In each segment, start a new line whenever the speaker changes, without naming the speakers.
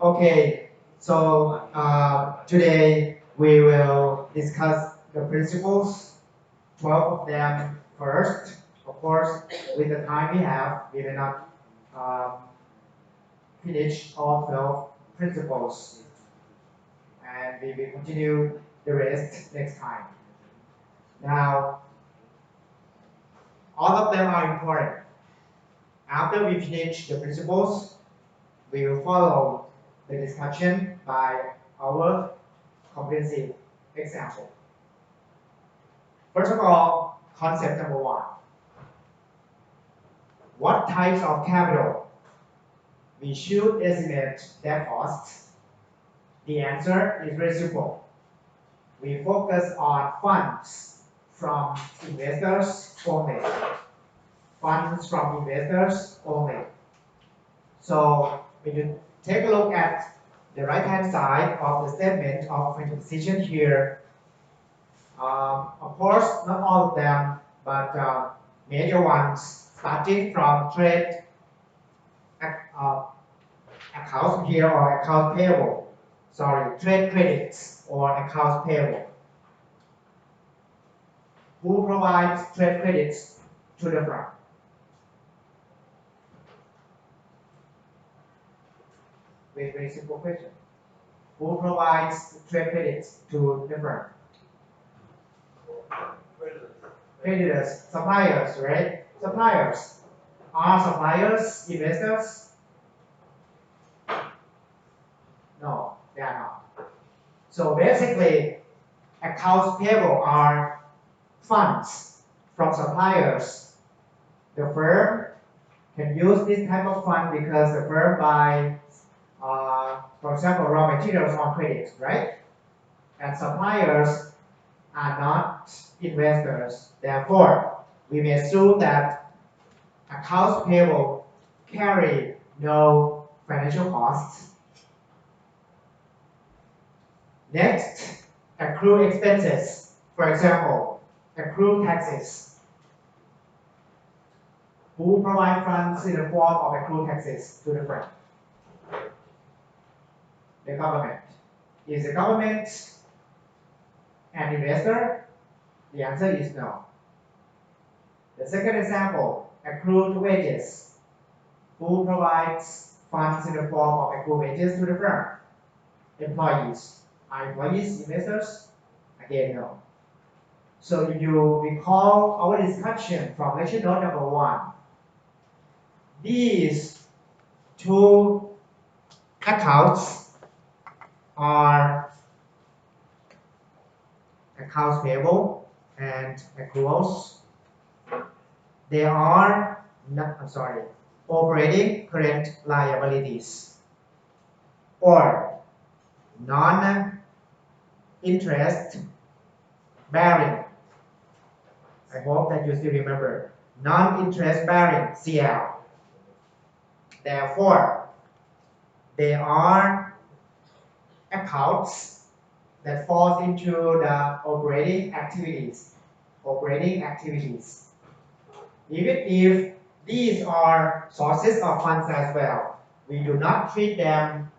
Okay, so today we will discuss the principles, 12 of them first. Of course, with the time we have, we will not um, finish all 12 principles, and we will continue the rest next time. Now, all of them are important. After we finish the principles, we will follow the discussion by our comprehensive example. First of all, concept number one. What types of capital we should estimate their costs? The answer is very simple. We focus on funds from investors only. Funds from investors only. So when you take a look at the right-hand side of the statement of financial position here, of course, not all of them, but major ones, starting from trade accounts here or accounts payable. Sorry, trade credits or accounts payable. Who provides trade credits to the firm? Very simple question. Who provides trade credits to the firm? Creditors, suppliers, right? Suppliers. Are suppliers investors? No, they are not. So basically, accounts payable are funds from suppliers. The firm can use this type of fund because the firm buys, for example, raw materials on credit, right? And suppliers are not investors. Therefore, we may assume that accounts payable carry no financial costs. Next, accrued expenses. For example, accrued taxes. Who provide funds in the form of accrued taxes to the firm? The government. Is the government an investor? The answer is no. The second example, accrued wages. Who provides funds in the form of accrued wages to the firm? Employees. Are employees investors? Again, no. So if you recall our discussion from lecture note number 1, these two accounts are accounts payable and accruals. They are operating current liabilities or non-interest bearing. I hope that you still remember non-interest bearing CL. Therefore, they are accounts that falls into the operating activities. Even if these are sources of funds as well, we do not treat them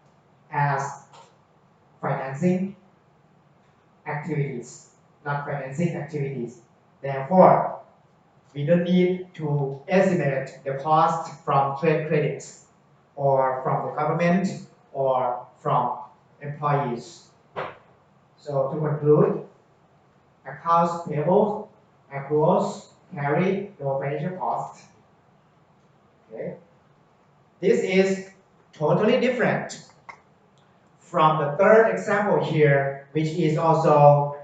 as financing activities, not financing activities. Therefore, we don't need to estimate the cost from trade credits or from the government or from employees. So to conclude, accounts payable, accruals carry no financial cost. Okay. This is totally different from the third example here, which is also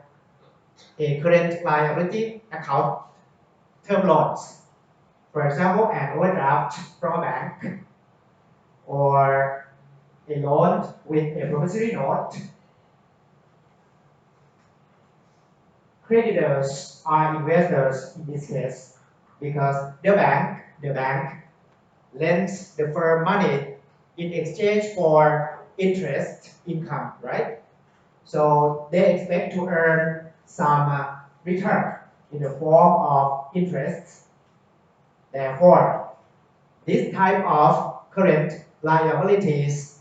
a current liability account, term loans. For example, an overdraft from a bank or a loan with a promissory note. Creditors are investors in this case because the bank lends the firm money in exchange for interest income, right? So they expect to earn some return in the form of interest. Therefore, this type of current liabilities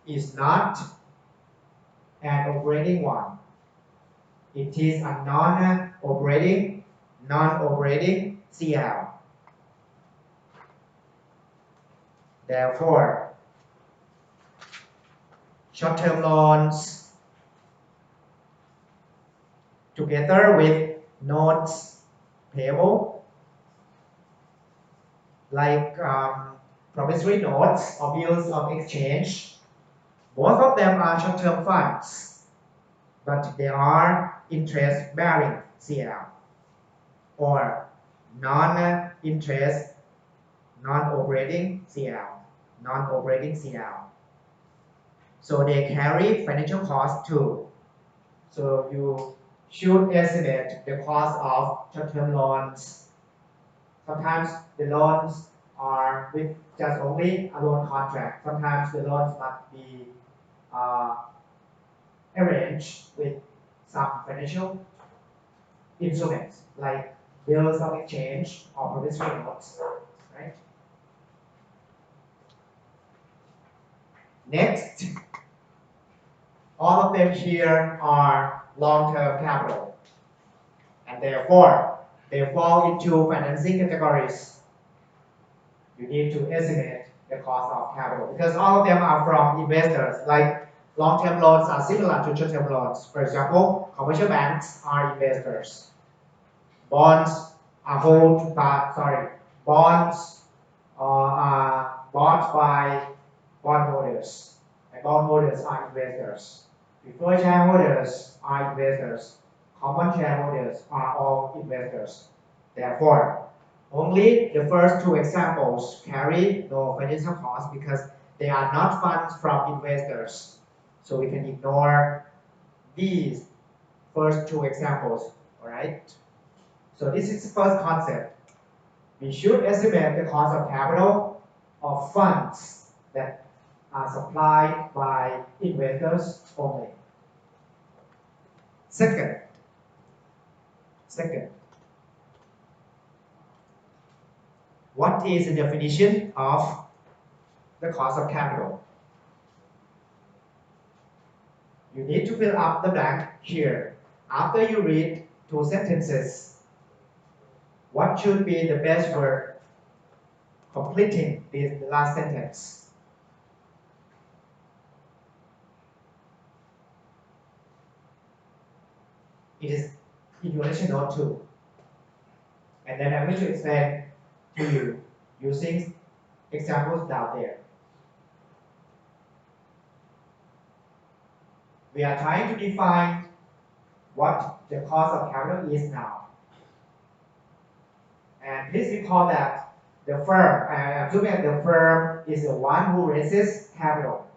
is not an operating one. It is a non-operating CL. Therefore, short-term loans together with notes payable, like promissory notes or bills of exchange, both of them are short-term funds, but they are interest-bearing CL or non-interest, non-operating CL, non-operating CL. So they carry financial cost too. So you should estimate the cost of short-term loans. Sometimes the loans are with just only a loan contract. Sometimes the loans must be arranged with some financial instruments like bills of exchange or promissory notes. Right? Next, all of them here are long-term capital, and therefore they fall into financing categories. You need to estimate the cost of capital because all of them are from investors. Like long-term loans are similar to short-term loans. For example, commercial banks are investors. Bonds are bonds are bought by bondholders. And bondholders are investors. Preferred shareholders are investors. Common shareholders are all investors. Therefore, only the first two examples carry no financial cost because they are not funds from investors. So we can ignore these first two examples. All right. So this is the first concept. We should estimate the cost of capital of funds that are supplied by investors only. Second, what is the definition of the cost of capital? You need to fill up the blank here. After you read two sentences, what should be the best word completing this last sentence? It is in your lesson note too. And then I'm going to explain to you using examples down there. We are trying to define what the cost of capital is now. And please recall that the firm, I'm assuming that the firm is the one who raises capital.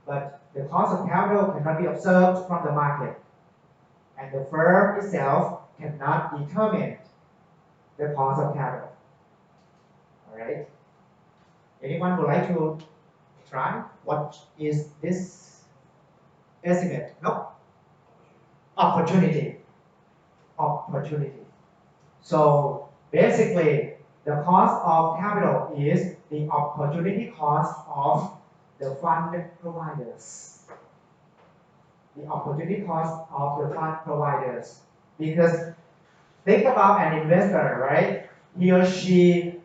But the cost of capital cannot be observed from the market. And the firm itself cannot determine the cost of capital. All right? Anyone would like to try? What is this estimate? No? Opportunity. So basically, the cost of capital is the opportunity cost of the fund providers. The opportunity cost of the fund providers. Because think about an investor, right? He or she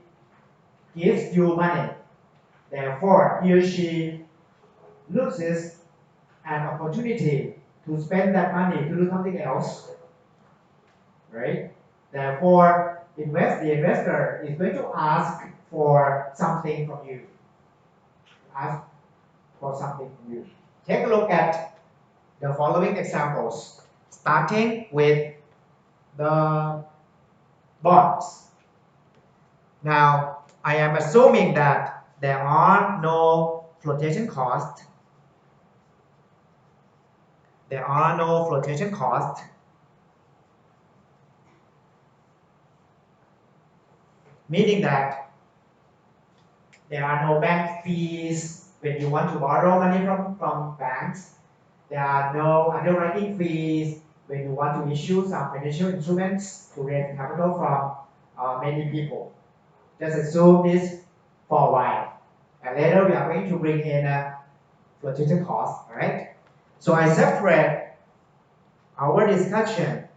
gives you money. Therefore, he or she loses an opportunity to spend that money to do something else. Right? Therefore, the investor is going to ask for something from you. Take a look at the following examples, starting with the bonds. Now, I am assuming that there are no flotation costs. Meaning that there are no bank fees when you want to borrow money from banks. There are no underwriting fees when you want to issue some financial instruments to raise capital from many people. Just assume this for a while. And later we are going to bring in fluctuation cost, right? So I separate our discussion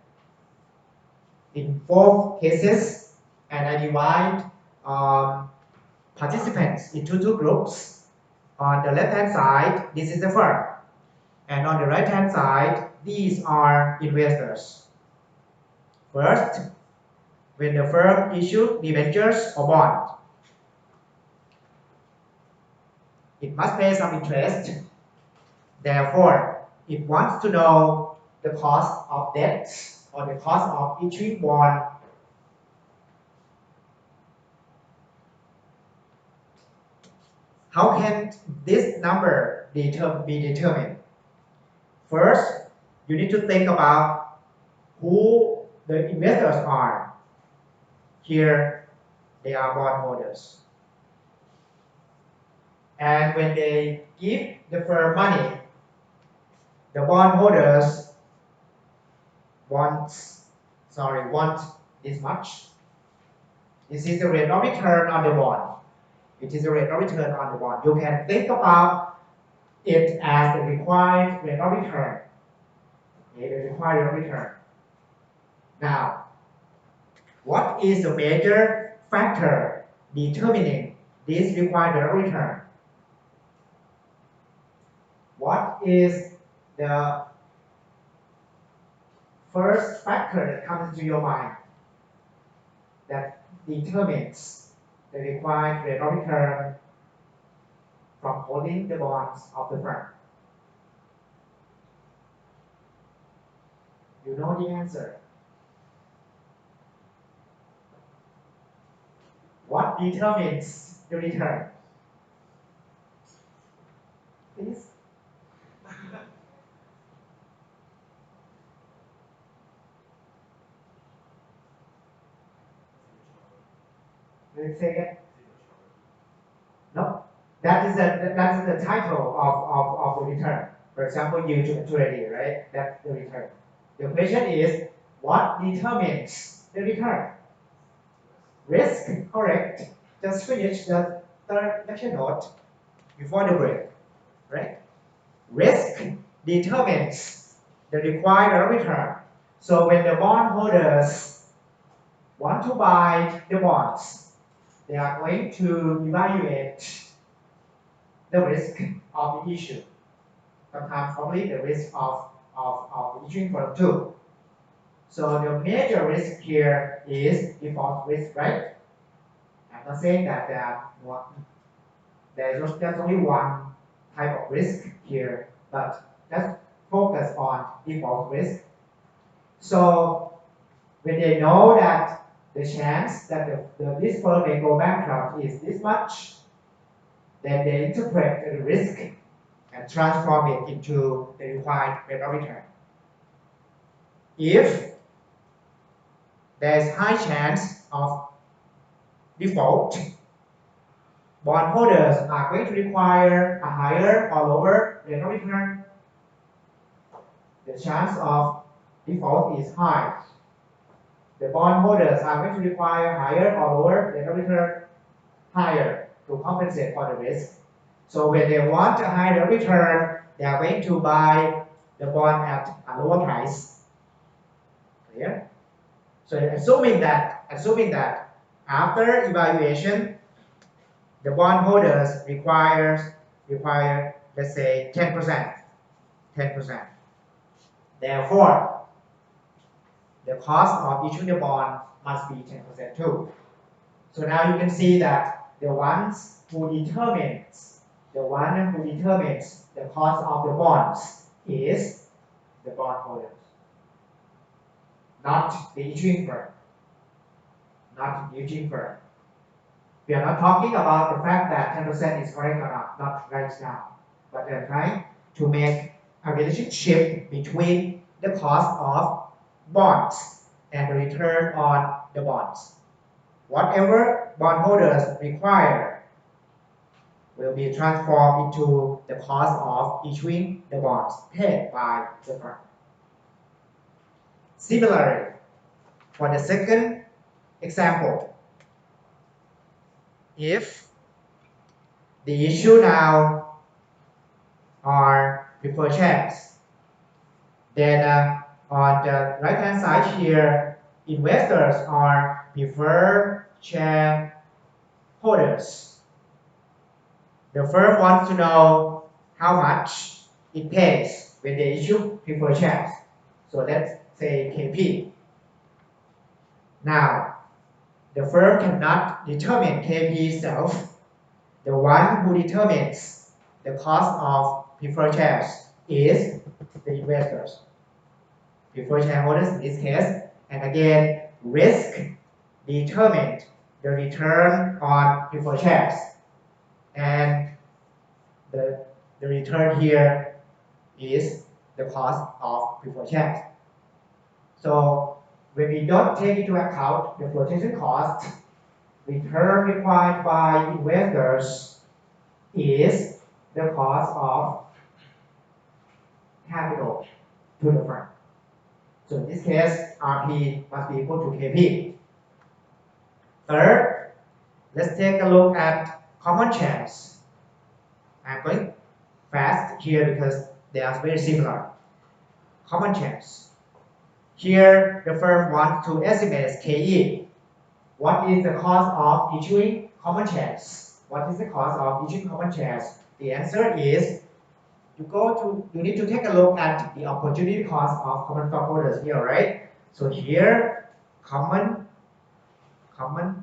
in 4 cases, and I divide participants into 2 groups. On the left-hand side, this is the firm, and on the right-hand side, these are investors. First, when the firm issues debentures or bond, it must pay some interest. Therefore, it wants to know the cost of debt or the cost of issuing bond. How can this number be determined? First, you need to think about who the investors are. Here, they are bondholders. And when they give the firm money, the bondholders want this much. This is the rate of return on the bond. It is the rate of return on the bond. You can think about it as the required rate of return. Okay, the required rate of return. Now, what is the major factor determining this required rate of return? What is the first factor that comes into your mind that determines the required rate of return from holding the bonds of the firm? You know the answer. What determines the return? Please. Let's say it. No, that's the title of the return. For example, yield to maturity, right? That's the return. The question is, what determines the return? Risk, correct. Just finish the third lecture note before the break, right? Risk determines the required return. So when the bondholders want to buy the bonds, they are going to evaluate the risk of the issue. Sometimes probably the risk of issuing for too. So the major risk here is default risk, right? I'm not saying that there's only one type of risk here, but let's focus on default risk. So when they know that the chance that this firm may go bankrupt is this much, then they interpret the risk and transform it into the required rate of return. If there is high chance of default, bondholders are going to require a higher or lower rate of return. The chance of default is high. The bondholders are going to require higher or lower rate of return, higher, to compensate for the risk. So when they want a higher return, they are going to buy the bond at a lower price. Clear? So assuming that after evaluation, the bondholders require let's say 10%. Therefore, the cost of issuing the bond must be 10% too. So now you can see that the one who determines the cost of the bonds is the bondholders, not the issuing firm. We are not talking about the fact that 10% is correct or not right now, but we are trying to make a relationship between the cost of bonds and the return on the bonds. Whatever bondholders require will be transformed into the cost of issuing the bonds paid by the firm. Similarly, for the second example, if the issue now preferred shares. Then on the right hand side here, investors are preferred share holders. The firm wants to know how much it pays when they issue preferred shares. So let's say KP. Now, the firm cannot determine KP itself. The one who determines the cost of preferred shares is the investors, preferred shareholders in this case. And again, risk determined the return on preferred shares. And the return here is the cost of preferred shares. So when we don't take into account the flotation cost, return required by investors is the cost of capital to the firm. So in this case, RP must be equal to KP. Third, let's take a look at common shares. I'm going fast here because they are very similar. Common shares. Here, the firm wants to estimate KE. What is the cost of issuing common shares? What is the cost of issuing common shares? The answer is you need to take a look at the opportunity cost of common stockholders here, right? So here, common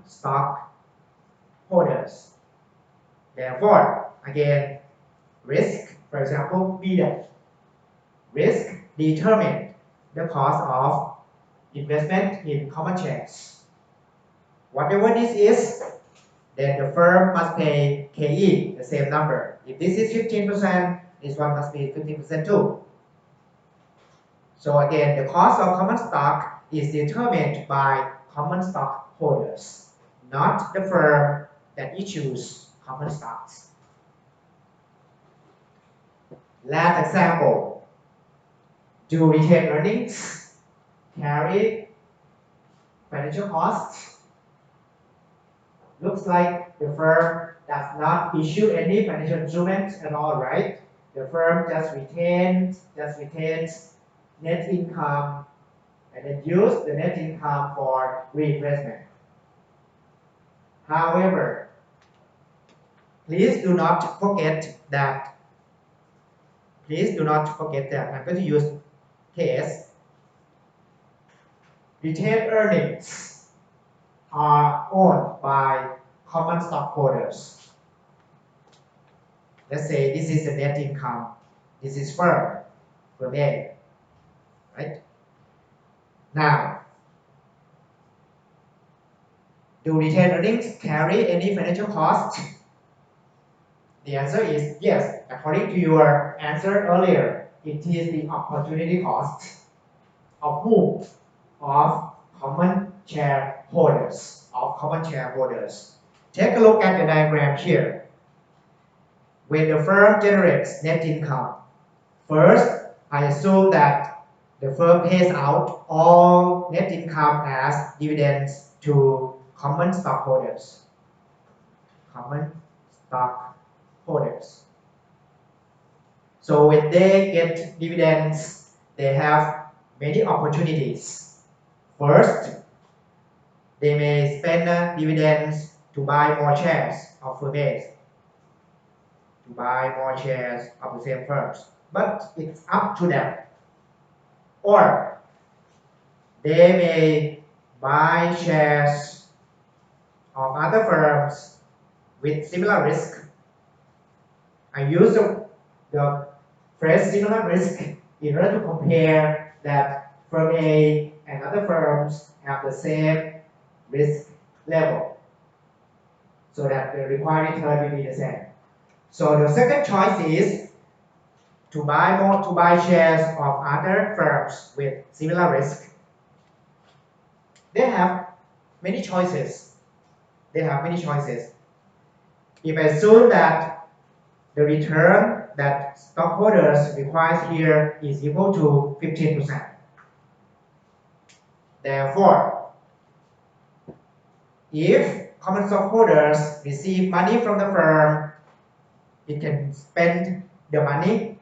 stock holders. Therefore, again, risk, for example, beta. Risk determine the cost of investment in common shares. Whatever this is, then the firm must pay KE, the same number. If this is 15%, this one must be 15% too. So again, the cost of common stock is determined by common stock holders, not the firm that issues common stocks. Last example, do retained earnings carry financial costs? Looks like the firm does not issue any financial instruments at all, right? The firm just retains net income and then use the net income for reinvestment. However, please do not forget that I'm going to use case. Retained earnings are owned by common stockholders. Let's say this is the net income. This is firm A, right? Now, do retained earnings carry any financial cost? The answer is yes. According to your answer earlier, it is the opportunity cost of whom? Of common shareholders. Take a look at the diagram here. When the firm generates net income, first, I assume that the firm pays out all net income as dividends to common stockholders. So when they get dividends, they have many opportunities. First, they may spend dividends to buy more shares of firm A, to buy more shares of the same firms. But it's up to them. Or they may buy shares of other firms with similar risk. I use the phrase similar risk in order to compare that firm A and other firms have the same risk level, so that the required return will be the same. So the second choice is to buy shares of other firms with similar risk. They have many choices. If I assume that the return that stockholders require here is equal to 15%. Therefore, if common stockholders receive money from the firm, it can spend the money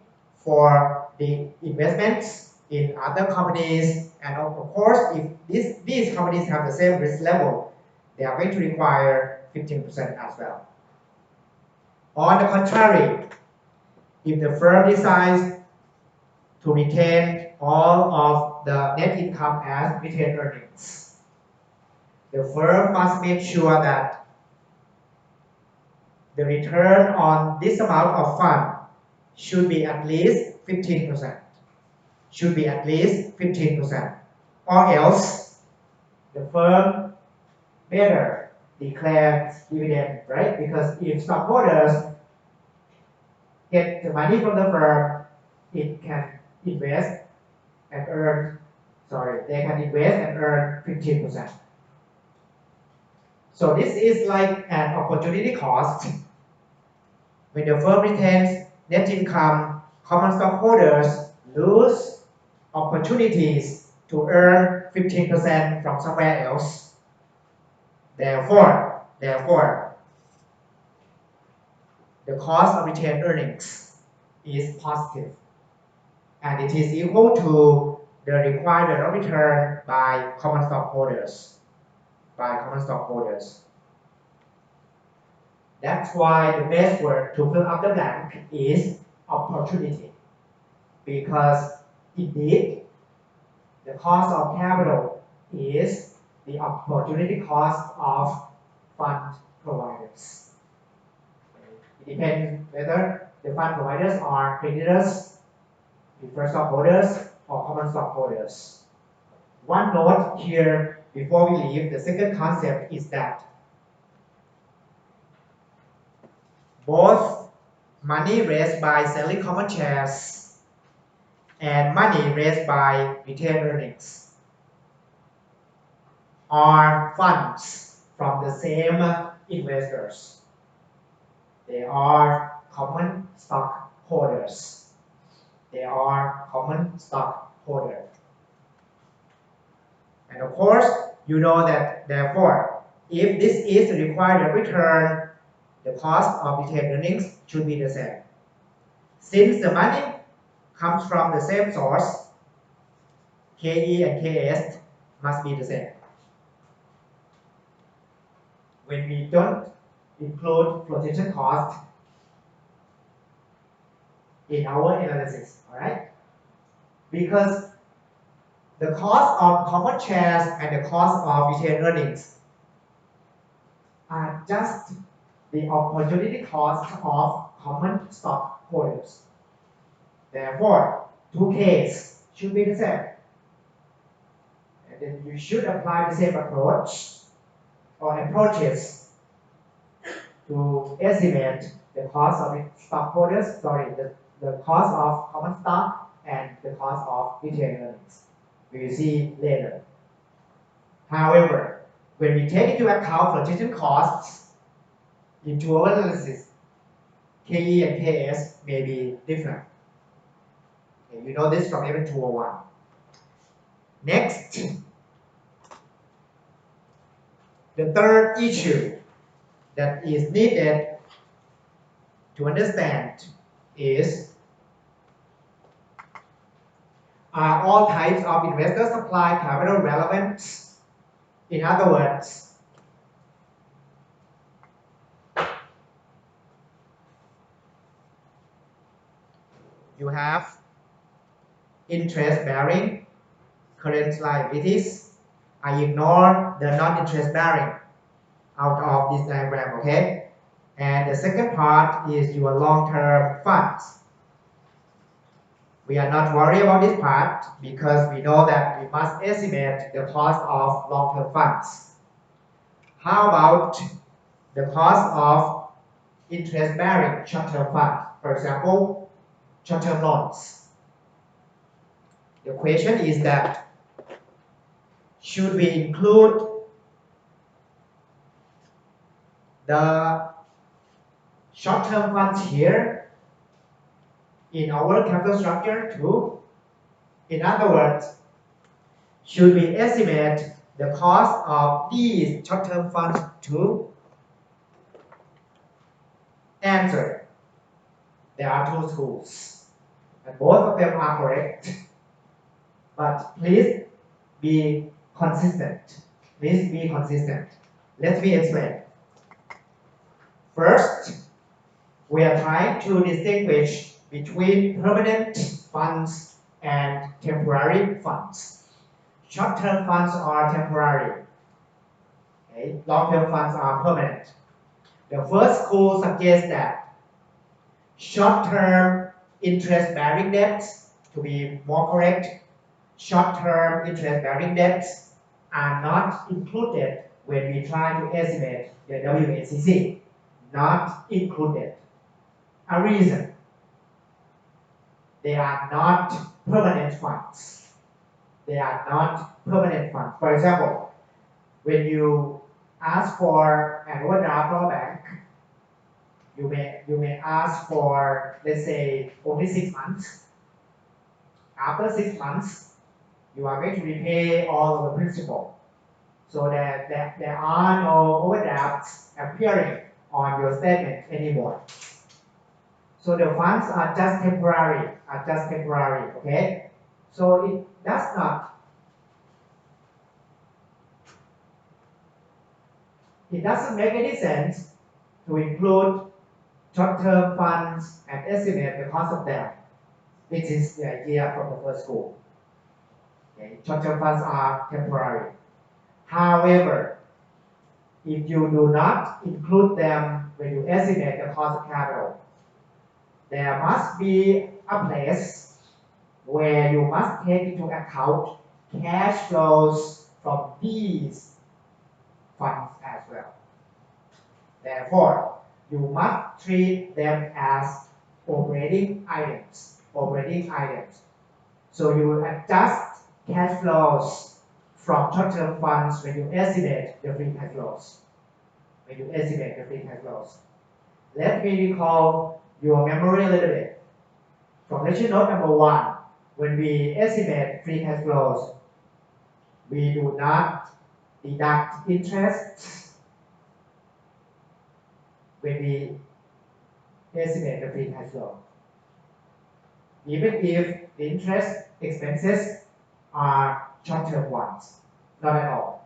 for the investments in other companies, and of course, if these companies have the same risk level, they are going to require 15% as well. On the contrary, if the firm decides to retain all of the net income as retained earnings, the firm must make sure that the return on this amount of fund should be at least 15%. Should be at least 15%. Or else, the firm better declare dividend, right? Because if stockholders get the money from the firm, it can invest and earn, they can invest and earn 15%. So this is like an opportunity cost. When the firm retains net income, common stockholders lose opportunities to earn 15% from somewhere else. Therefore, the cost of retained earnings is positive, and it is equal to the required rate of return by common stockholders. That's why the best word to fill up the blank is opportunity, because indeed the cost of capital is the opportunity cost of fund providers. It depends whether the fund providers are creditors, preferred stockholders, or common stockholders. One note here before we leave, the second concept is that both money raised by selling common shares and money raised by retained earnings are funds from the same investors. They are common stockholders. And of course, you know that therefore, if this is the required return, the cost of retained earnings should be the same. Since the money comes from the same source, KE and KS must be the same. When we don't include flotation cost in our analysis, all right? Because the cost of common shares and the cost of retained earnings are just the opportunity cost of common stockholders. Therefore, two cases should be the same. And then you should apply the same approach or approaches to estimate the cost of stockholders, the cost of common stock and the cost of retained earnings. We will see later. However, when we take into account flotation costs into our analysis, KE and KS may be different. Okay, you know this from FN311. Next, the third issue that is needed to understand is, are all types of investor supply capital relevant? In other words, you have interest-bearing current liabilities. I ignore the non-interest-bearing out of this diagram, okay? And the second part is your long-term funds. We are not worried about this part because we know that we must estimate the cost of long-term funds. How about the cost of interest-bearing short-term funds? For example, short-term loans. The question is that, should we include the short-term funds here in our capital structure too? In other words, should we estimate the cost of these short-term funds too? Answer: there are two schools. And both of them are correct. But please be consistent. Please be consistent. Let me explain. First, we are trying to distinguish between permanent funds and temporary funds. Short-term funds are temporary. Okay? Long-term funds are permanent. The first school suggests that short-term interest-bearing debts, to be more correct, short-term interest-bearing debts are not included when we try to estimate the WACC. Not included. A reason: they are not permanent funds. They are not permanent funds. For example, when you ask for an overdraft from a bank, you may ask for, let's say, only 6 months. After 6 months, you are going to repay all of the principal. So that there are no overdrafts appearing on your statement anymore. So the funds are just temporary, okay? So it doesn't make any sense to include short-term funds and estimate the cost of them. This is the idea from the first school. Okay? Short-term funds are temporary. However, if you do not include them when you estimate the cost of capital, there must be a place where you must take into account cash flows from these funds as well. Therefore, you must treat them as operating items. So you will adjust cash flows from short-term funds when you estimate the free cash flows. Let me recall your memory a little bit. From lecture note number 1, when we estimate free cash flows, we do not deduct interest when we estimate the free cash flow. Even if the interest expenses are short-term ones, not at all.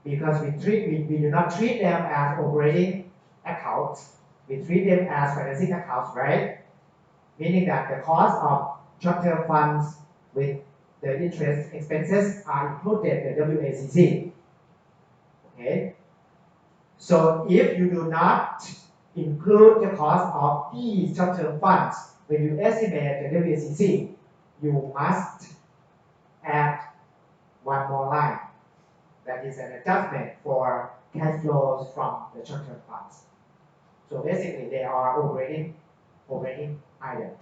Because we do not treat them as operating accounts, we treat them as financing accounts, right? Meaning that the cost of short-term funds with the interest expenses are included in the WACC. Okay? So if you do not include the cost of these short-term funds when you estimate the WACC, you must add one more line. That is an adjustment for cash flows from the short-term funds. So basically, they are operating items.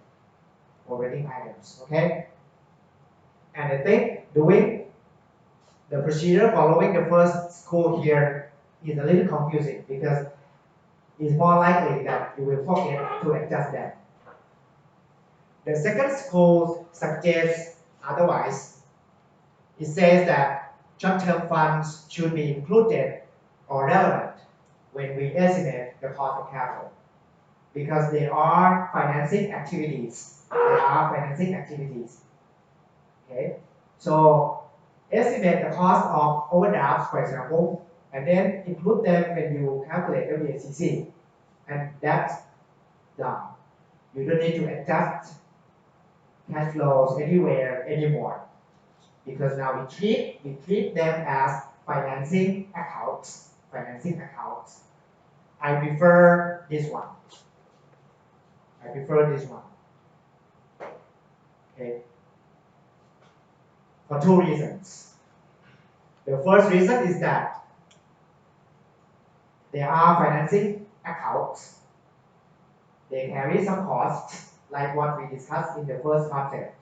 Okay? And I think doing the procedure following the first school here is a little confusing because it's more likely that you will forget to adjust them. The second school suggests otherwise. It says that short-term funds should be included or relevant when we estimate the cost of capital because they are financing activities. Okay? So estimate the cost of overdrafts, for example, and then include them when you calculate the WACC. And that's done. You don't need to adjust cash flows anymore. Because now we treat them as financing accounts. I prefer this one. Okay. For 2 reasons. The first reason is that they are financing accounts. They carry some costs, like what we discussed in the first concept.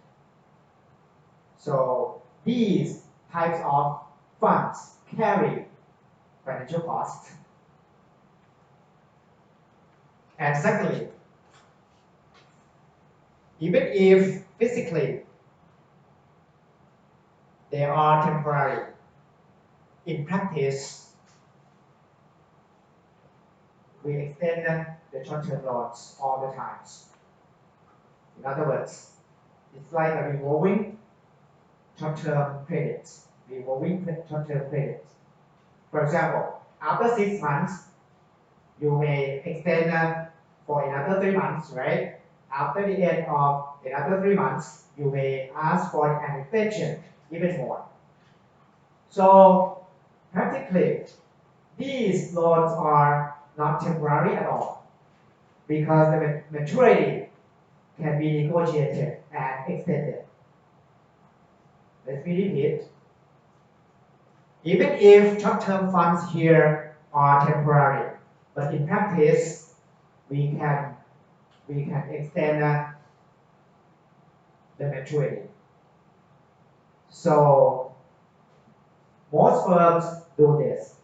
So these types of funds carry financial costs. And secondly, even if physically they are temporary, in practice, we extend the short-term loans all the time. In other words, It's like a revolving short-term credits. Revolving short-term credits. For example, after 6 months, you may extend for another 3 months, right? After the end of another 3 months, you may ask for an extension, even more. So practically, these loans are not temporary at all because the maturity can be negotiated and extended. Let me repeat. Even if short-term funds here are temporary, but in practice, we can extend the maturity. So most firms do this.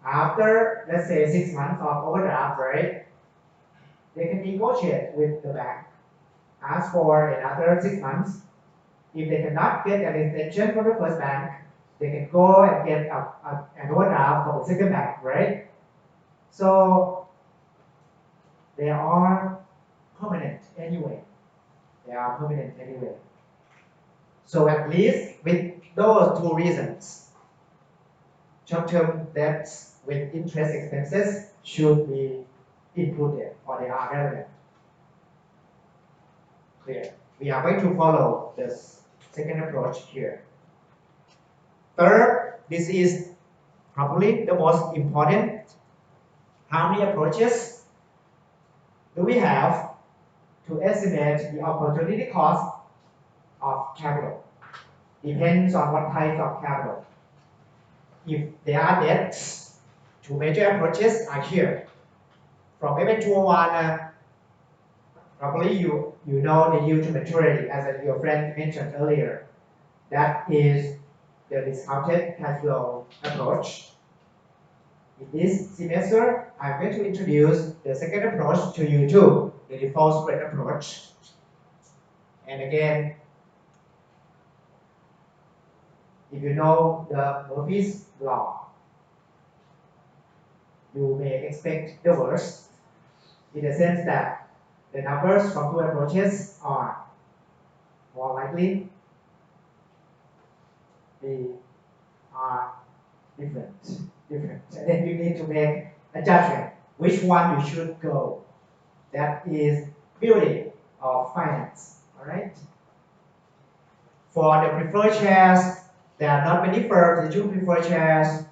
After, let's say, 6 months of overdraft, right? They can negotiate with the bank, ask for another 6 months. If they cannot get an extension from the first bank, they can go and get an overdraft from the second bank, right? So they are permanent anyway. They are permanent anyway. So at least with those two reasons, short-term debts with interest expenses should be included or they are relevant. Clear. We are going to follow this second approach here. Third, this is probably the most important. How many approaches do we have to estimate the opportunity cost of capital? Depends on what type of capital. If there are debts, two major approaches are here. From FN311, probably you know the yield to maturity, as your friend mentioned earlier. That is the discounted cash flow approach. In this semester, I'm going to introduce the second approach to you too, the default spread approach. And again, if you know the Murphy's law, you may expect the worst, in the sense that the numbers from two approaches are more likely they are different. And then you need to make a judgment which one you should go. That is beauty of finance. All right. For the preferred shares, there are not many firms that do preferred shares.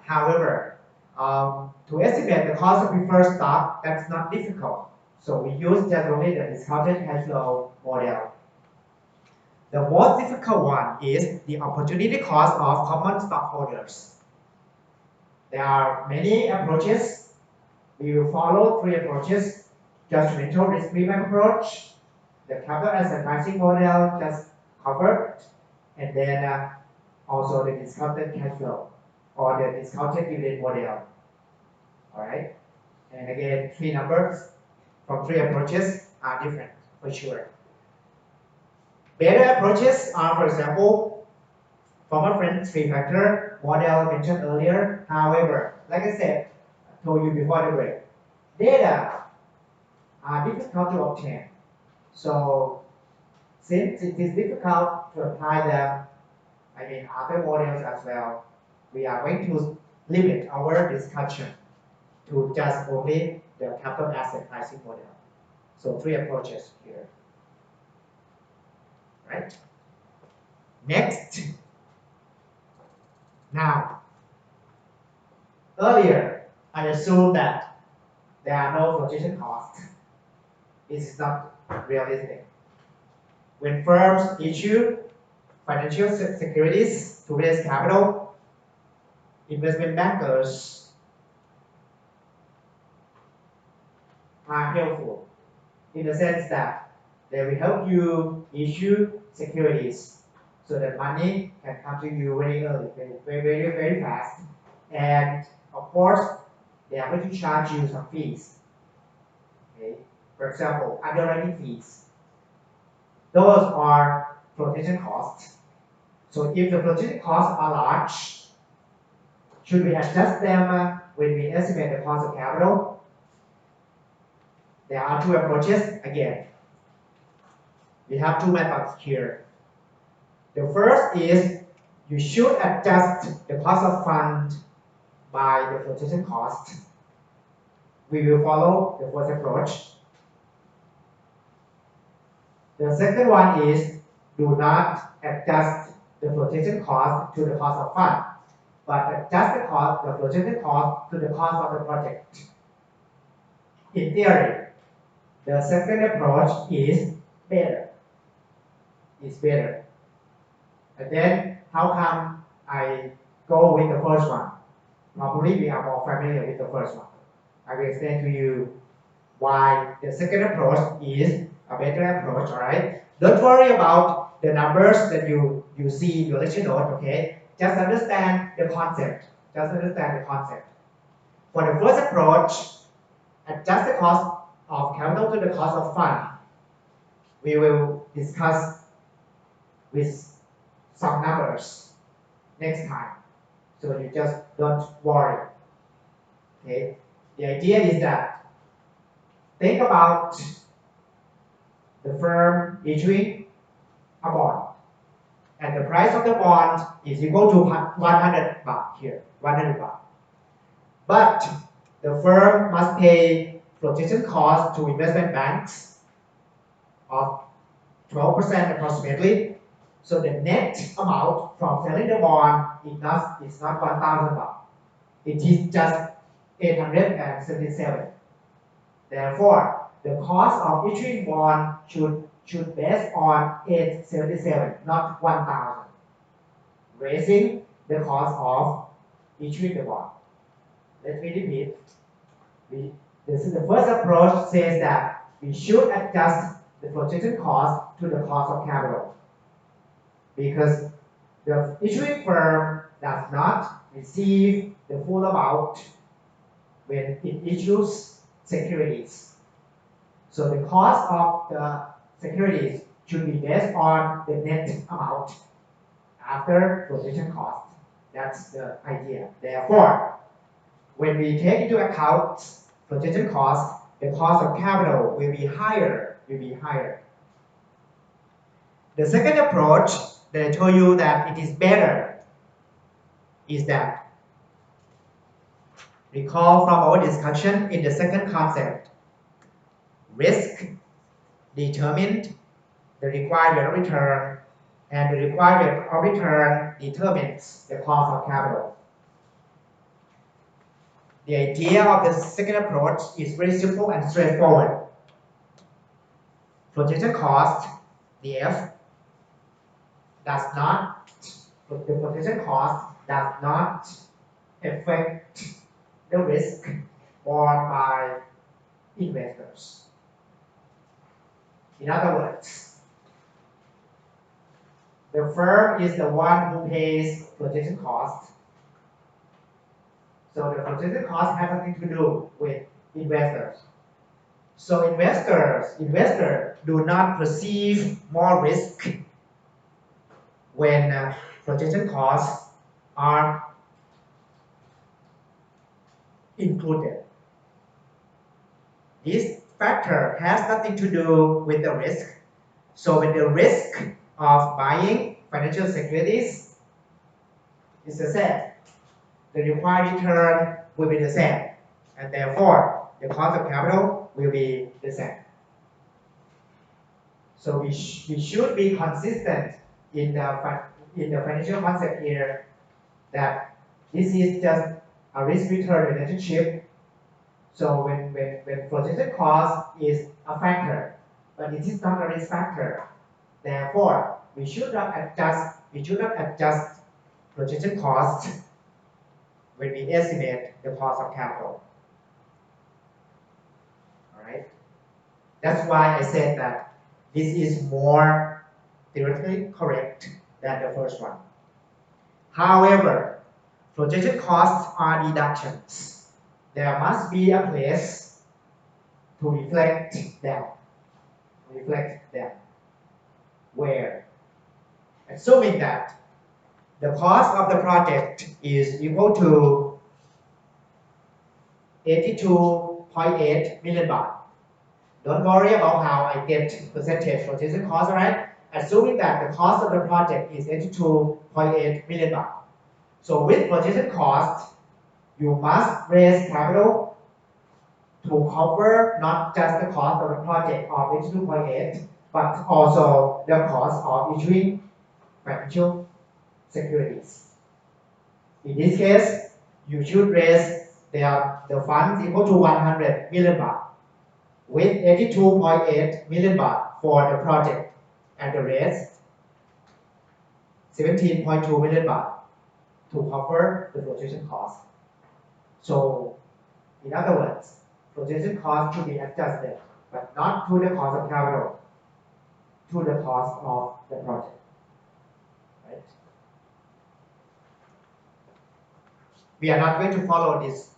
However, to estimate the cost of preferred stock, that's not difficult. So we use generally the discounted cash flow model. The most difficult one is the opportunity cost of common stockholders. There are many approaches. We will follow three approaches: judgmental risk premium approach, the capital asset pricing model just covered, and then also the discounted cash flow or the discounted dividend model. All right, and again, three numbers from three approaches are different for sure. Better approaches are, for example, from a friend three-factor model mentioned earlier. However, like I said, I told you before the break, data are difficult to obtain. So since it is difficult to apply them, other models as well, we are going to limit our discussion to just only the capital asset pricing model. So three approaches here. Right? Next. Now, earlier, I assumed that there are no flotation costs. This is not realistic. When firms issue financial securities to raise capital, investment bankers are helpful in the sense that they will help you issue securities so that money can come to you very early, very fast. And of course, they are going to charge you some fees. Okay? For example, underwriting fees. Those are flotation costs. So if the flotation costs are large, should we adjust them when we estimate the cost of capital? There are two approaches again. We have two methods here. The first is you should adjust the cost of fund by the flotation cost. We will follow the first approach. The second one is do not adjust the flotation cost to the cost of fund, but adjust the flotation cost to the cost of the project. In theory, the second approach is better. It's better. And then how come I go with the first one? Probably we are more familiar with the first one. I will explain to you why the second approach is a better approach, alright? Don't worry about the numbers that you see in your lecture note, okay? Just understand the concept. Just understand the concept. For the first approach, adjust the cost of capital to the cost of fund. We will discuss with some numbers next time. So you just don't worry. Okay? The idea is that think about the firm issuing a bond. And the price of the bond is equal to 100 baht here, 100 baht. But the firm must pay flotation cost to investment banks of 12% approximately. So the net amount from selling the bond is not 1,000 baht. It is just 877. Therefore, the cost of issuing bond should based on 877, not 1,000, raising the cost of issuing the bond. Let me repeat. This is the first approach says that we should adjust the flotation cost to the cost of capital because the issuing firm does not receive the full amount when it issues securities. So the cost of the securities should be based on the net amount after flotation cost. That's the idea. Therefore, when we take into account flotation cost, the cost of capital will be higher. The second approach that I told you that it is better is that recall from our discussion in the second concept. Risk determined the required rate of return, and the required rate of return determines the cost of capital. The idea of the second approach is very simple and straightforward. Flotation cost, DF, the flotation cost does not affect the risk borne by investors. In other words, the firm is the one who pays flotation cost. So the flotation cost has nothing to do with investors. So investors do not perceive more risk when flotation costs are included. This factor has nothing to do with the risk. So when the risk of buying financial securities is the same, the required return will be the same, and therefore the cost of capital will be the same. So we should be consistent in the financial concept here that this is just a risk-return relationship. So when flotation cost is a factor, but it is not a risk factor. Therefore, we should not adjust flotation cost when we estimate the cost of capital. Alright? That's why I said that this is more theoretically correct than the first one. However, flotation costs are deductions. There must be a place to reflect them. Where? Assuming that the cost of the project is equal to 82.8 million baht. Don't worry about how I get percentage flotation cost, right? Assuming that the cost of the project is 82.8 million baht. So with flotation cost, you must raise capital to cover not just the cost of the project of 82.8, but also the cost of issuing financial securities. In this case, you should raise the funds equal to 100 million baht with 82.8 million baht for the project and the rest 17.2 million baht to cover the flotation cost. So, in other words, flotation cost should be adjusted, but not to the cost of capital, to the cost of the project. Right? We are not going to follow this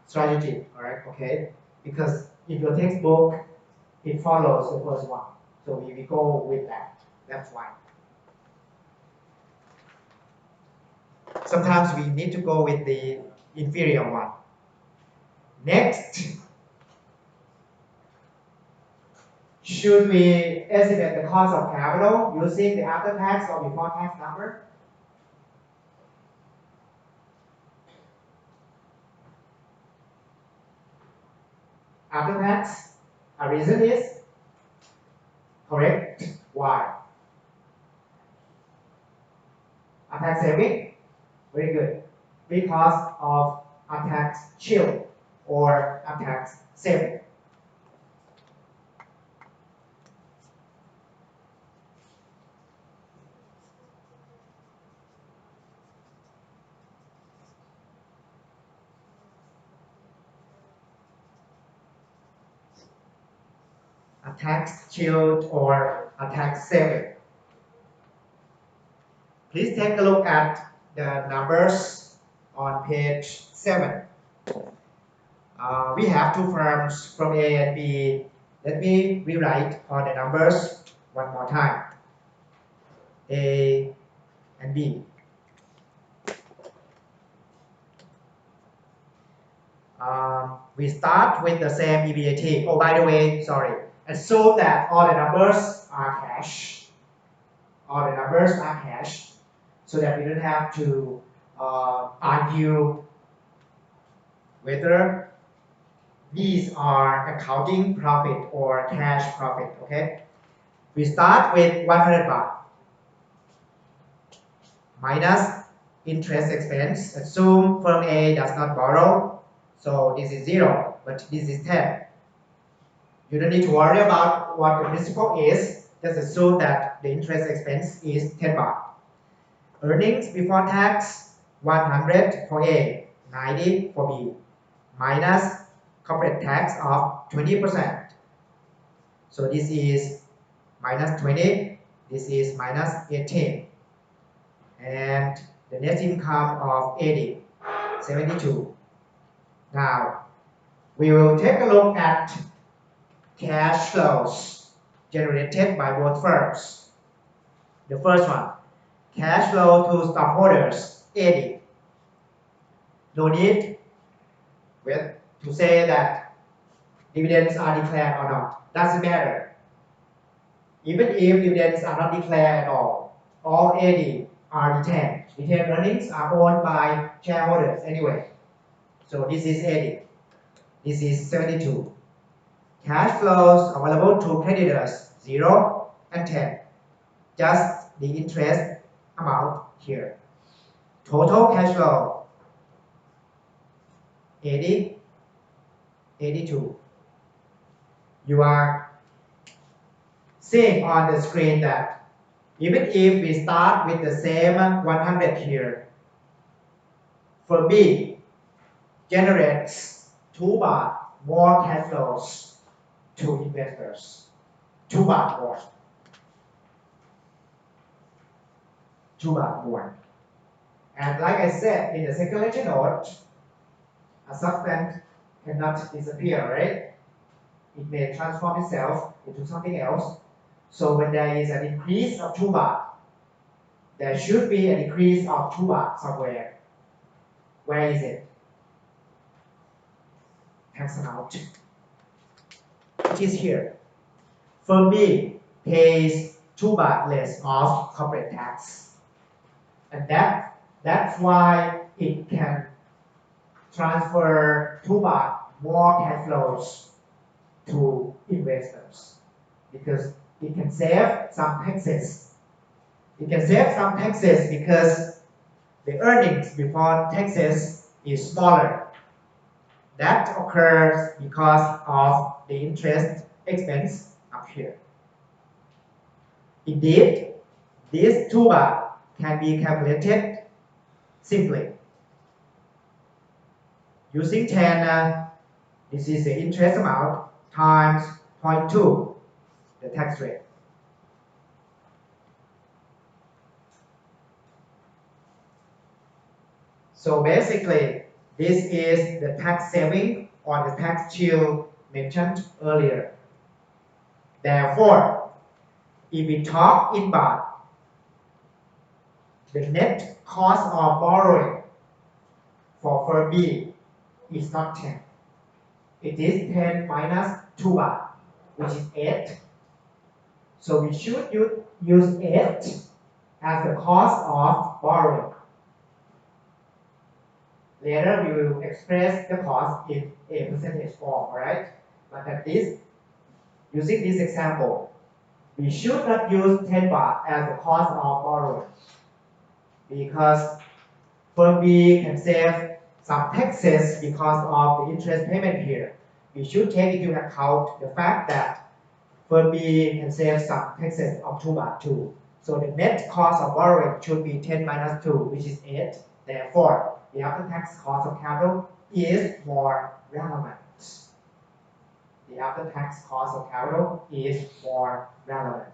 strategy, all right? Okay, because in your textbook it follows the first one, so we go with that. That's why. Sometimes we need to go with the inferior one. Next, should we estimate the cost of capital using the after-tax or before-tax number? After-tax, a reason is correct. Why? A tax saving, very good. Because of a tax shield or a tax saving. A tax shield or a tax saving. Please take a look at the numbers on page 7. We have two firms from A and B. Let me rewrite all the numbers one more time. A and B. We start with the same BBA. Oh, by the way, sorry. Assume that all the numbers are cash. All the numbers are cash, so that we don't have to argue whether these are accounting profit or cash profit. Okay. We start with 100 baht minus interest expense. Assume firm A does not borrow, so this is 0, but this is 10. You don't need to worry about what the principal is. Just assume that the interest expense is 10 baht. Earnings before tax 100 for A, 90 for B, minus corporate tax of 20%. So this is minus 20, this is minus 18. And the net income of 80, 72. Now, we will take a look at cash flows generated by both firms. The first one, cash flow to stockholders, 80. No need to say that dividends are declared or not. Doesn't matter. Even if dividends are not declared at all 80 are retained. Retained earnings are owned by shareholders anyway. So this is 80. This is 72. Cash flows available to creditors, 0 and 10. Just the interest amount here. Total cash flow, 80, 82. You are seeing on the screen that even if we start with the same 100 here, for B generates 2 baht more cash flows to investors. 2 baht more. 2 baht more. And like I said in the second lecture note, a substance cannot disappear, right? It may transform itself into something else. So when there is an increase of 2 baht, there should be a decrease of 2 baht somewhere. Where is it? Tax amount. which is here. Firm B pays 2 baht less of corporate tax. And that's why it can transfer 2 baht more cash flows to investors, because it can save some taxes. It can save some taxes because the earnings before taxes is smaller. That occurs because of the interest expense up here. Indeed, this 2 baht can be calculated simply. Using 10, this is the interest amount times 0.2, the tax rate. So basically, this is the tax saving or the tax shield mentioned earlier. Therefore, if we talk in baht, the net cost of borrowing for firm B is not 10. It is 10 minus 2 baht, which is 8. So we should use 8 as the cost of borrowing. Later we will express the cost in a percentage form, right? But at least, using this example, we should not use 10 baht as the cost of borrowing, because firm B can save some taxes because of the interest payment here. We should take into account the fact that firm B can save some taxes of 2 baht too. So the net cost of borrowing should be 10 minus 2, which is 8. Therefore, the after-tax cost of capital is more relevant. The after-tax cost of capital is more relevant.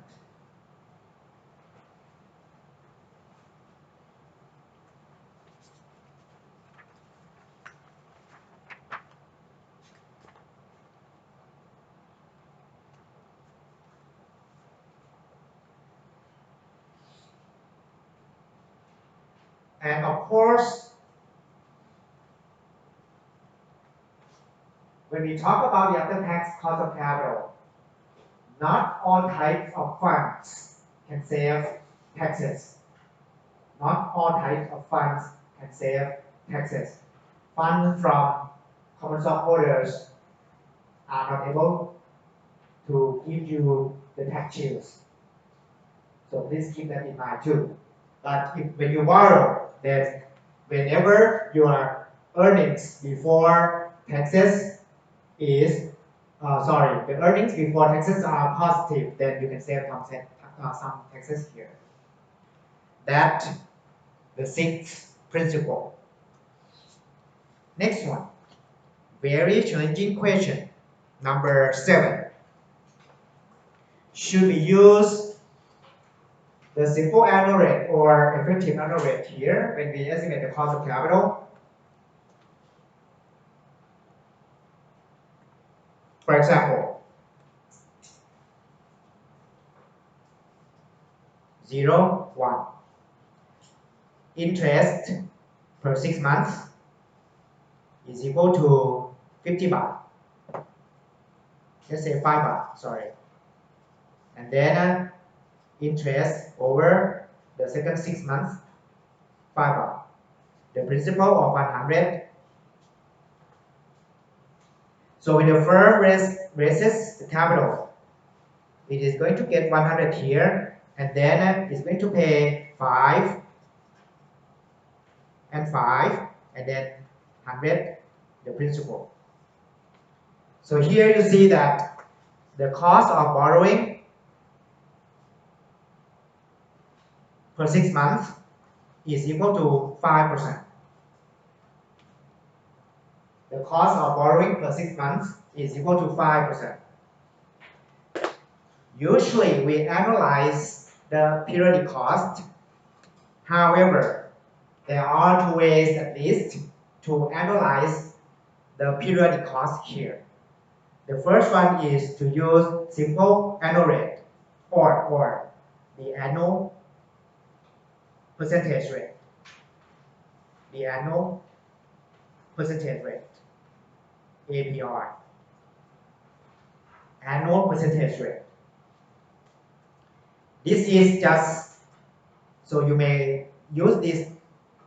And of course, when we talk about the after-tax cost of capital, not all types of funds can save taxes. Not all types of funds can save taxes. Funds from common stockholders are not able to give you the tax shields. So please keep that in mind too. But when you borrow, then whenever your earnings before taxes is the earnings before taxes are positive, then you can save some taxes here. That the sixth principle. Next one, very challenging question, number 7. Should we use the simple annual rate or effective annual rate here when we estimate the cost of capital? For example, 0, 1. Interest per 6 months is equal to 50 baht. Let's say 5 baht, sorry. And then interest over the second 6 months, 5 baht. The principal of 100. So when the firm raises the capital, it is going to get 100 here, and then it's going to pay 5 and 5, and then 100, the principal. So here you see that the cost of borrowing per 6 months is equal to 5%. The cost of borrowing per 6 months is equal to 5%. Usually we analyze the periodic cost. However, there are 2 ways at least to analyze the periodic cost here. The first one is to use simple annual rate or the annual percentage rate. The annual percentage rate, APR. annual percentage rate. This is just, so you may use this.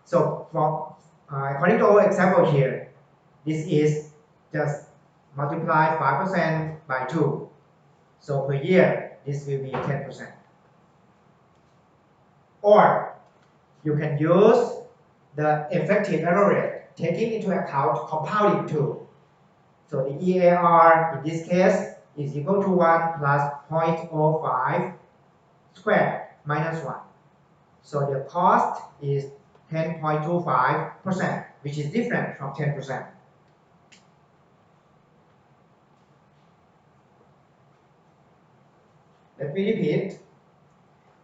So from according to our example here, this is just multiply 5% by 2. So per year, this will be 10%. Or you can use the effective annual rate, taking into account compounding too. So the EAR in this case is equal to 1 plus 0.05 squared minus 1. So the cost is 10.25%, which is different from 10%. Let me repeat.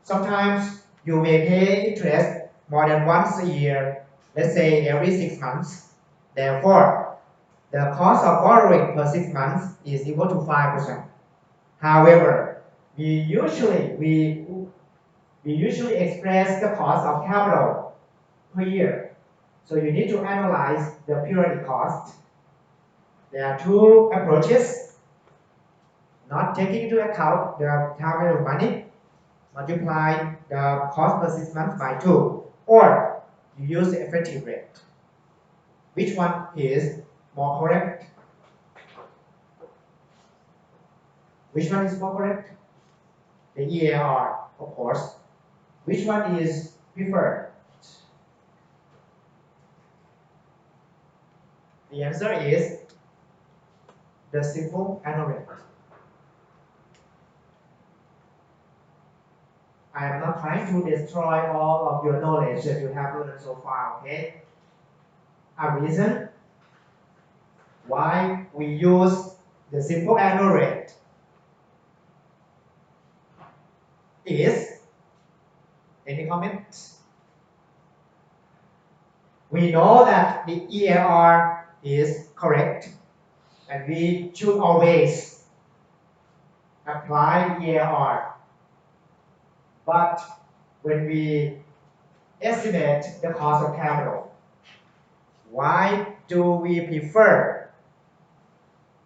Sometimes you may pay interest more than once a year, let's say every 6 months. Therefore, the cost of borrowing per 6 months is equal to 5%. However, we usually express the cost of capital per year. So you need to analyze the periodic cost. There are two approaches: not taking into account the time value of money, multiply the cost per 6 months by 2, or you use the effective rate. Which one is more correct? Which one is more correct? The EAR, of course. Which one is preferred? The answer is the simple annual rate. I am not trying to destroy all of your knowledge that you have learned so far, okay? A reason why we use the simple annual rate is, any comments? We know that the EAR is correct, and we should always apply EAR. But when we estimate the cost of capital, why do we prefer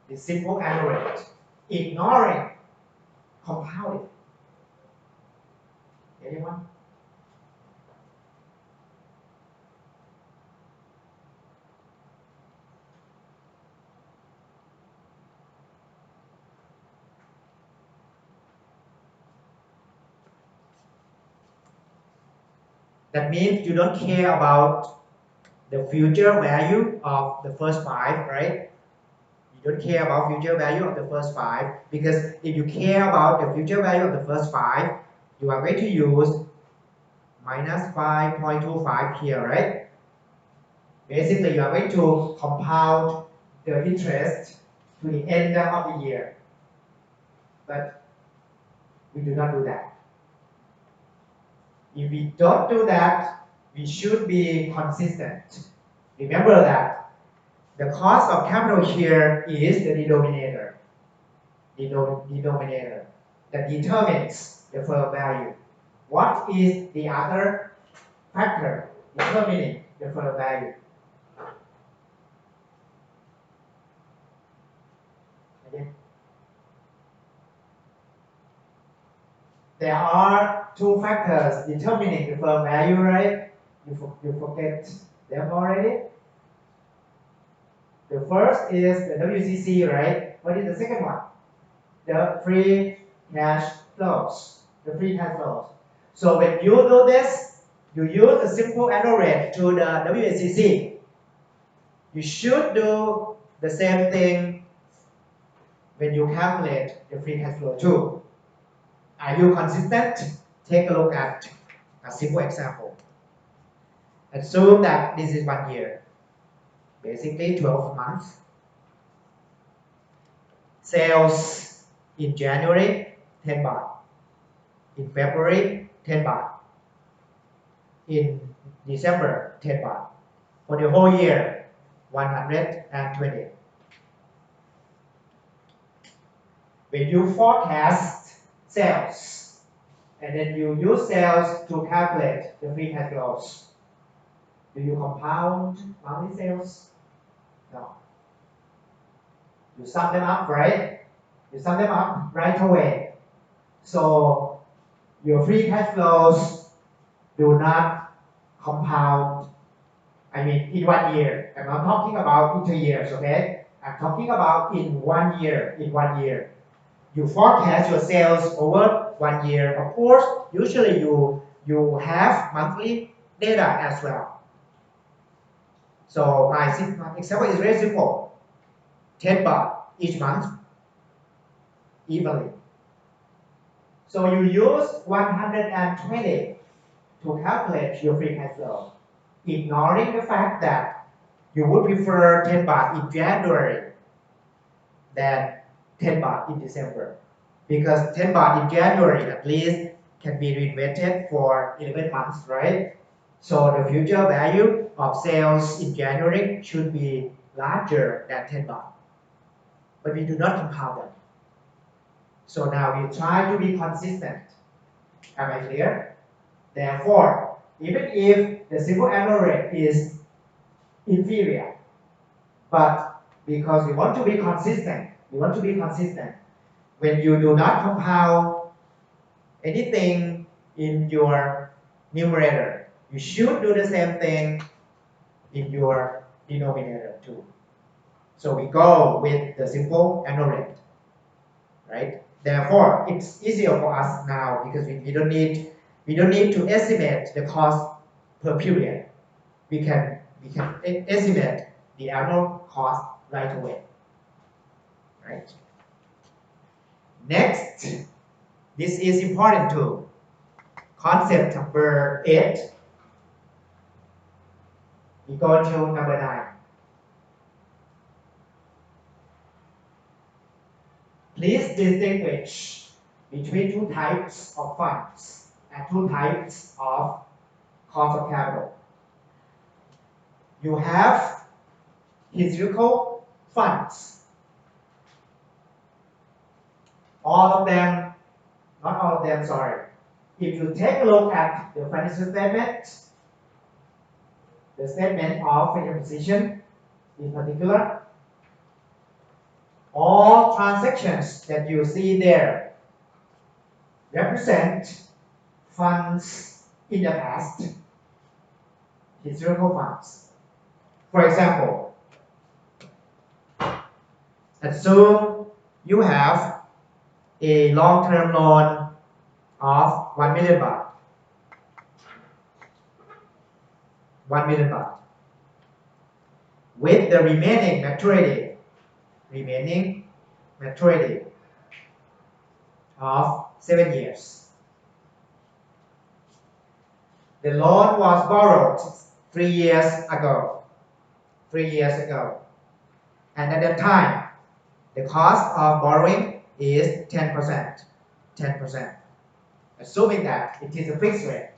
the simple annual rate, ignoring compounding? Anyone? That means you don't care about the future value of the first 5, right? You don't care about future value of the first 5, because if you care about the future value of the first 5, you are going to use minus 5.25 here, right? Basically, you are going to compound the interest to the end of the year. But we do not do that. If we don't do that, we should be consistent. Remember that the cost of capital here is the denominator. Denominator that determines the firm value. What is the other factor determining the firm value? Okay. There are 2 factors determining the firm value, right? You forget them already? The first is the WCC, right? What is the second one? The free cash flows. The free cash flows. So when you do this, you use a simple annual rate to the WCC. You should do the same thing when you calculate the free cash flow too. Are you consistent? Take a look at a simple example. Assume that this is 1 year, basically 12 months. Sales in January, 10 baht. In February, 10 baht. In December, 10 baht. For the whole year, 120. When you forecast sales, and then you use sales to calculate the free cash flows, do you compound monthly sales? No. You sum them up, right? You sum them up right away. So your free cash flows do not compound, I mean, in 1 year. I'm not talking about inter-years, okay? I'm talking about in 1 year, You forecast your sales over 1 year. Of course, usually you have monthly data as well. So my example is very simple. 10 baht each month, evenly. So you use 120 to calculate your free cash flow, ignoring the fact that you would prefer 10 baht in January than 10 baht in December. Because 10 baht in January at least can be reinvested for 11 months, right? So the future value of sales in January should be larger than 10 baht. But we do not compound them. So now we try to be consistent. Am I clear? Therefore, even if the simple annual rate is inferior, but because we want to be consistent, when you do not compound anything in your numerator, you should do the same thing in your denominator too. So we go with the simple annual rate, right? Therefore, it's easier for us now because we don't need to estimate the cost per period. We can estimate the annual cost right away, right? Next, this is important too. Concept number 8. We go to number 9. Please distinguish between two types of funds and two types of cost of capital. You have historical funds. All of them, not all of them, sorry. If you take a look at the financial statement, the statement of financial position in particular, all transactions that you see there represent funds in the past, historical funds. For example, assume you have a long-term loan of 1 million baht. 1 million baht. With the remaining maturity of 7 years. The loan was borrowed 3 years ago. And at that time, the cost of borrowing is 10%. Assuming that it is a fixed rate.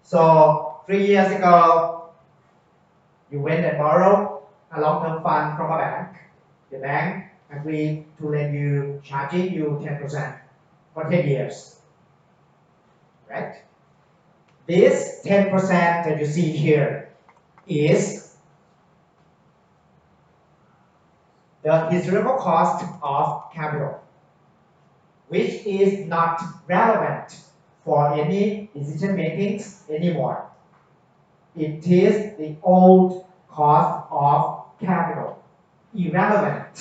So 3 years ago, you went and borrowed a long-term fund from a bank. The bank agreed to lend you, charging you 10% for 10 years. Right? This 10% that you see here is the historical cost of capital, which is not relevant for any decision makings anymore. It is the old cost of capital, irrelevant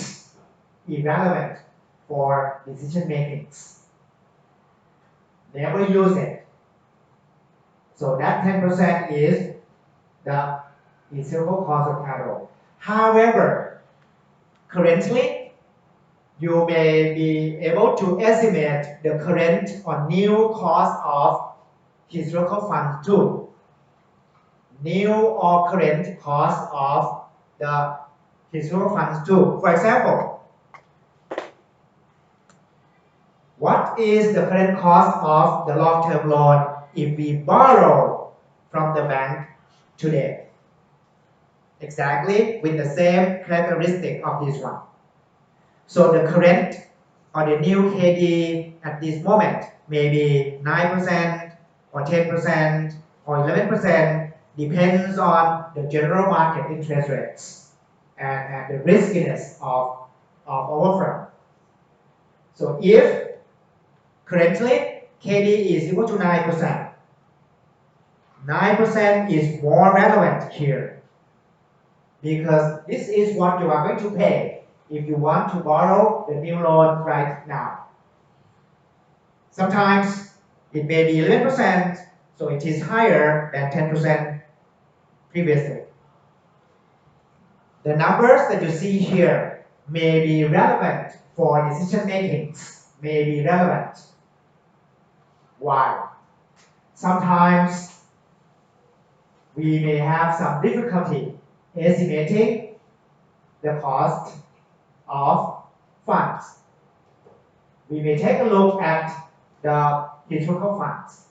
for decision makings. Never use it. So that 10% is the historical cost of capital. However, currently, you may be able to estimate the current or new cost of historical funds too. New or current cost of the historical funds too. For example, what is the current cost of the long-term loan if we borrow from the bank today? Exactly with the same characteristic of this one. So the current or the new KD at this moment may be 9% or 10% or 11%, depends on the general market interest rates. and the riskiness of our firm. So if currently KD is equal to 9%, 9% is more relevant here because this is what you are going to pay if you want to borrow the new loan right now. Sometimes it may be 11%, so it is higher than 10% previously. The numbers that you see here may be relevant for decision making, may be relevant. Why? Sometimes we may have some difficulty estimating the cost of funds. We may take a look at the historical funds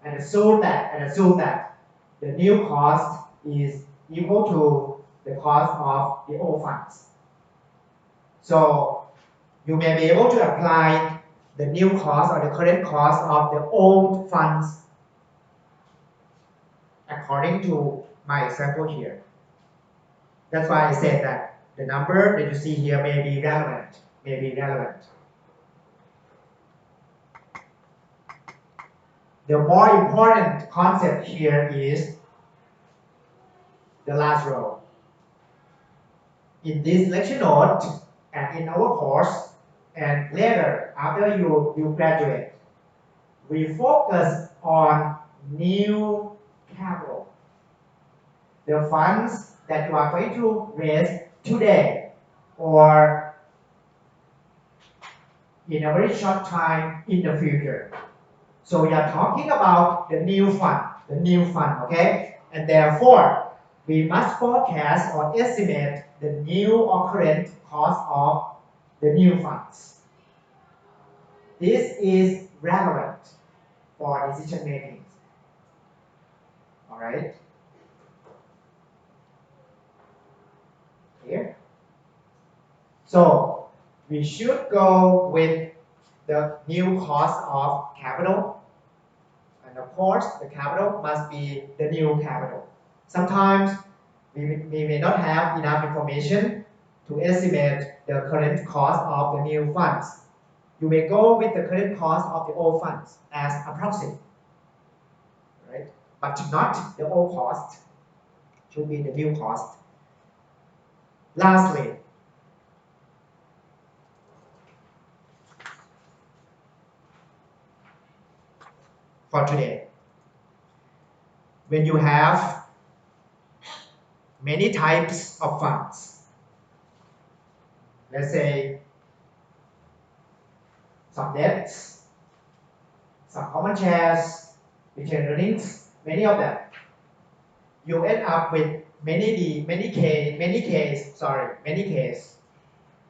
and assume that the new cost is equal to the cost of the old funds. So you may be able to apply the new cost or the current cost of the old funds according to my example here. That's why I said that the number that you see here may be relevant. The more important concept here is the last row. In this lecture note and in our course and later after you graduate, we focus on new capital. The funds that you are going to raise today or in a very short time in the future. So we are talking about the new fund, okay? And therefore, we must forecast or estimate the new or current cost of the new funds. This is relevant for decision making. All right? Here. So we should go with the new cost of capital. And of course, the capital must be the new capital. Sometimes we may not have enough information to estimate the current cost of the new funds. You may go with the current cost of the old funds as approximate, right? But not the old cost, should be the new cost. Lastly, for today, when you have many types of funds, let's say some debts, some common shares, retained earnings, many of them, you end up with many case.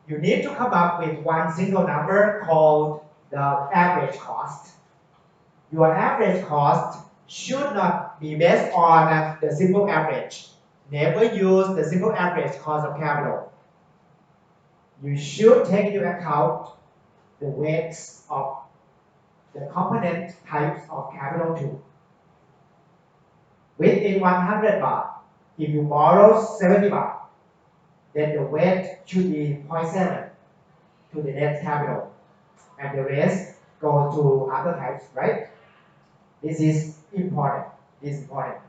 You need to come up with one single number called the average cost. Your average cost should not be based on the simple average. Never use the simple average cost of capital. You should take into account the weights of the component types of capital too. Within 100 baht, if you borrow 70 baht, then the weight should be 0.7 to the net capital, and the rest goes to other types, right? This is important.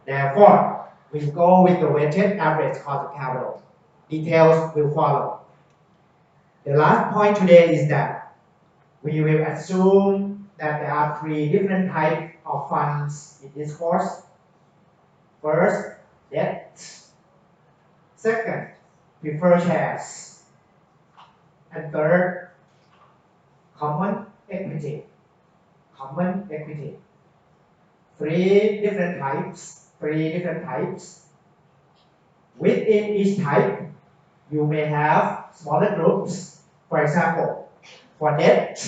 Therefore, we go with the weighted average cost of capital. Details will follow. The last point today is that we will assume that there are 3 different types of funds in this course. First, debt. Second, preferred shares. And third, common equity. 3 different types. Within each type, you may have smaller groups. For example, for debt,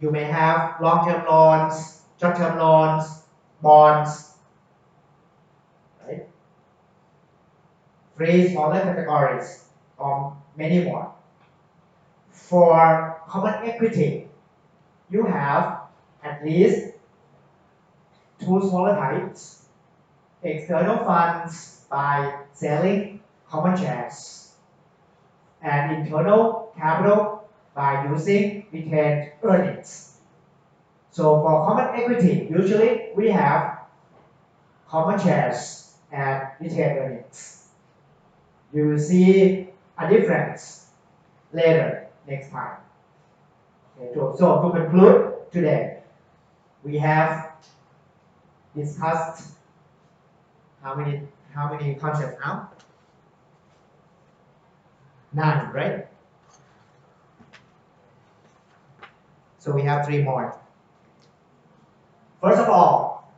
you may have long-term loans, short-term loans, bonds, right? 3 smaller categories, or many more. For common equity, you have at least 2 smaller types: external funds by selling common shares, and internal capital by using retained earnings. So for common equity, usually we have common shares and retained earnings. You will see a difference later next time. Okay, so to conclude today, we have discussed how many concepts now? 9, right? So we have 3 more. First of all,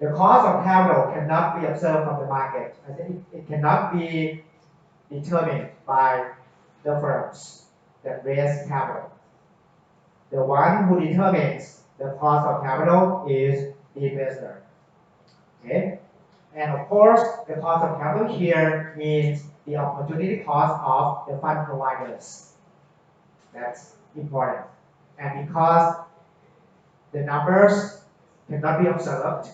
the cost of capital cannot be observed from the market. I think it cannot be determined by the firms that raise capital. The one who determines the cost of capital is the investor. Okay? And of course, the cost of capital here means the opportunity cost of the fund providers. That's important. And because the numbers cannot be observed,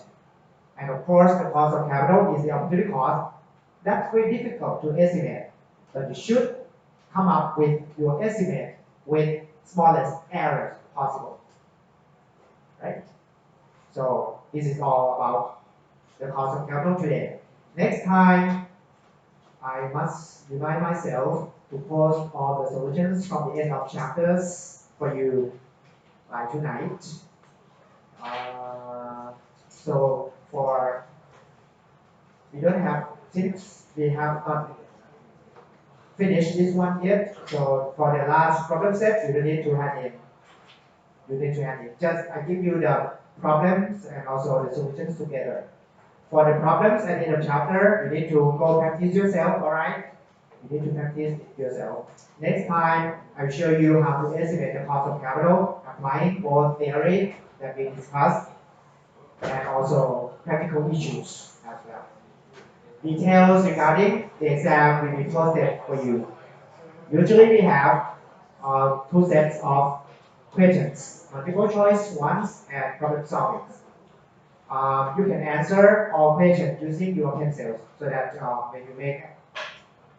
and of course the cost of capital is the opportunity cost, that's very difficult to estimate. But you should come up with your estimate with smallest errors possible. Right? So this is all about the cost of capital today. Next time, I must remind myself to post all the solutions from the end of chapters for you by tonight. So we don't have, since we have not finished this one yet, so for the last problem set, you don't need to hand in. You need to hand in. Just I give you the problems and also the solutions together. For the problems at the end of chapter, you need to go practice yourself, alright? You need to practice yourself. Next time, I'll show you how to estimate the cost of capital, applying both theory that we discussed and also practical issues as well. Details regarding the exam will be posted for you. Usually we have 2 sets of questions, multiple choice ones and problem solving. You can answer all questions using your pencils so that when you make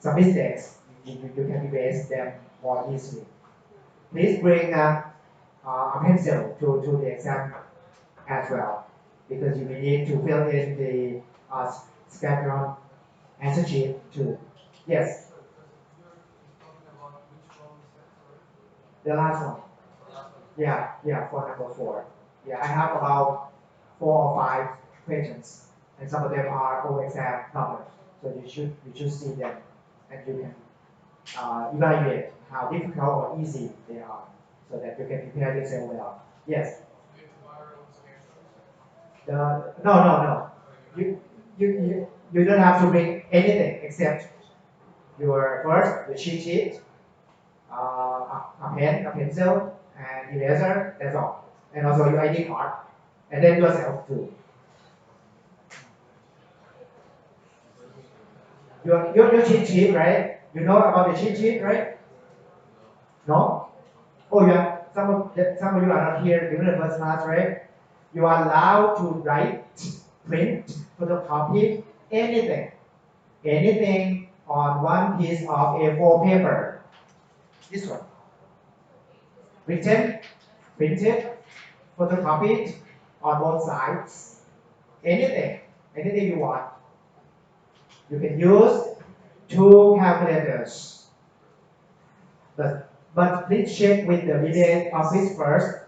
some mistakes, you can erase them more easily. Please bring a pencil to the exam as well, because you may need to fill in the schedule answer sheet too. Yes, the last one. Yeah, for number 4. Yeah, I have about 4 or 5 questions, and some of them are whole exam problems. So you should see them, and you can evaluate how difficult or easy they are, so that you can prepare yourself well. Yes. No. You don't have to bring anything except your cheat sheet, a pen, a pencil, and eraser. That's all, and also your ID card, and then yourself too. Your cheat sheet, right? You know about the cheat sheet, right? No? Oh, yeah. Some of you are not here during the first class, right? You are allowed to write, print, photocopy, anything on one piece of A4 paper. This one. Written, printed, photocopied on both sides. Anything you want. You can use 2 calculators. But please check with the BBA office first,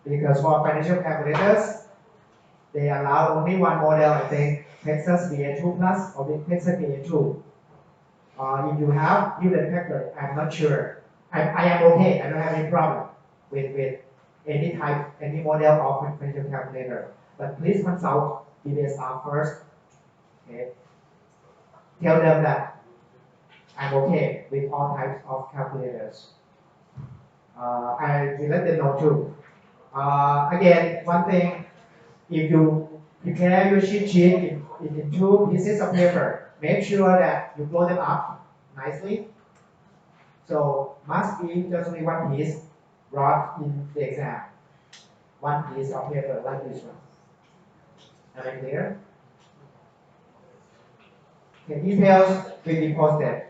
because for financial calculators, they allow only one model, I think, Texas BA2 Plus or Texas BA2. If you have Hewlett Packard, I'm not sure. I am okay. I don't have any problem with any type, any model of financial calculator. But please consult BBA staff first. Okay. Tell them that I'm okay with all types of calculators. I will let them know too. Again, one thing, if you prepare your cheat sheet in 2 pieces of paper, make sure that you blow them up nicely. So must be just only 1 piece brought in the exam. 1 piece of paper like this one. Am I clear? Okay, details will be posted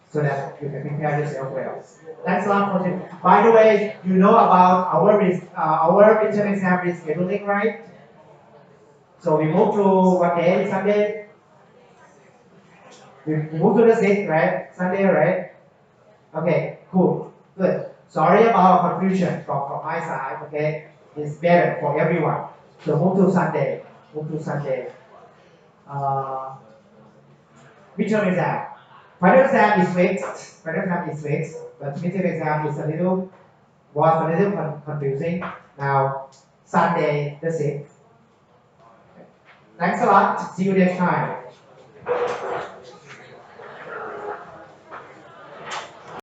so that you can prepare yourself well. Thanks a lot for today. By the way, you know about our midterm exam rescheduling, right? So we move to what day? Sunday. We move to the 6th, right? Sunday, right? Okay, cool, good. Sorry about confusion from my side. Okay, it's better for everyone. So move to Sunday. Move to Sunday. Uh, midterm exam. Final exam is fixed. Final exam is fixed, but midterm exam is was a little confusing. Now, Sunday the 6th. Thanks a lot. See you next time.